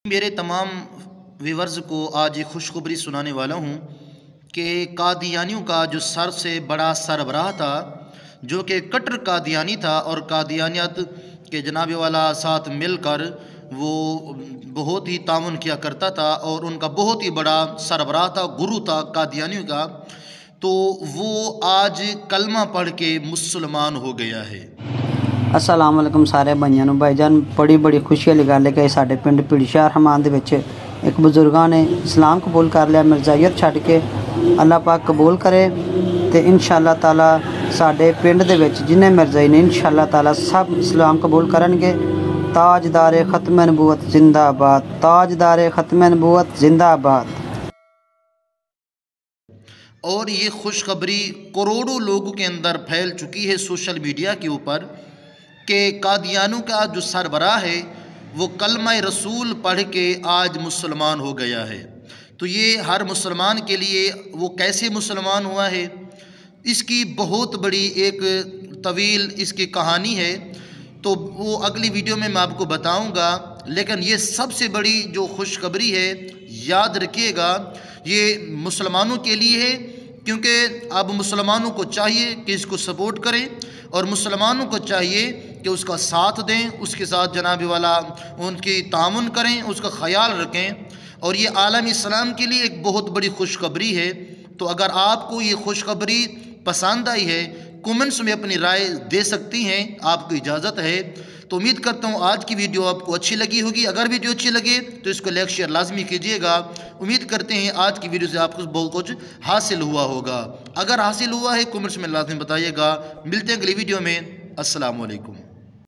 میرے تمام ویورز کو آج ایک خوشخبری سنانے والا ہوں کہ قادیانیوں کا جو سر سے بڑا سربراہ تھا، جو کہ کٹر قادیانی تھا اور قادیانیت کے جناب والا ساتھ مل کر وہ بہت ہی تعاون کیا کرتا تھا اور ان کا بہت ہی بڑا سربراہ تھا، گرو تھا قادیانیوں کا، تو وہ آج کلمہ پڑھ کے مسلمان ہو گیا ہے۔ السلام علیکم سارے بھائیوں نوں۔ بھائی جان بڑی خوشی والی گل ہے کہ ساڈے پنڈ پیڑشاہ رحمان دے وچ ایک بزرگاں نے اسلام قبول کر لیا، مرزائیت چھڈ کے۔ اللہ پاک قبول کرے تے انشاءاللہ تعالی ساڈے پنڈ دے وچ جنہیں مرزائی نے انشاءاللہ تعالی سب اسلام قبول کرن گے۔ تاجدار ختم نبوت زندہ آباد، تاجدار ختم نبوت زندہ آباد۔ اور یہ خوشخبری کروڑوں لوگوں کے اندر پھیل چکی ہے سوشل میڈیا کے اوپر کہ قادیانیوں کا جو سربراہ ہے وہ کلمہ رسول پڑھ کے آج مسلمان ہو گیا ہے۔ تو یہ ہر مسلمان کے لیے وہ کیسے مسلمان ہوا ہے، اس کی بہت بڑی ایک طویل اس کی کہانی ہے، تو وہ اگلی ویڈیو میں آپ کو بتاؤں گا۔ لیکن یہ سب سے بڑی جو خوشخبری ہے، یاد رکھیے گا، یہ مسلمانوں کے لیے ہے، کیونکہ اب مسلمانوں کو چاہیے کہ اس کو سپورٹ کریں اور مسلمانوں کو چاہیے کہ اس کا ساتھ دیں، اس کے ساتھ جناب والا ان کی تعاون کریں، اس کا خیال رکھیں، اور یہ عالم اسلام کے لیے ایک بہت بڑی خوشخبری ہے۔ تو اگر آپ کو یہ خوشخبری پسند آئی ہے، کومنٹس میں اپنی رائے دے سکتی ہیں، آپ کو اجازت ہے۔ تو امید کرتا ہوں آج کی ویڈیو آپ کو اچھی لگی ہوگی۔ اگر ویڈیو اچھی لگے تو اس کو لائک شیئر لازمی کیجیے گا۔ امید کرتے ہیں آج کی ویڈیو سے آپ کو بہت کچھ حاصل ہوا ہوگا۔ اگر حاصل ہوا ہے کومنٹس میں لازمی بتائیے گا۔ ملتے ہیں اگلی ویڈیو میں۔ السلام علیکم۔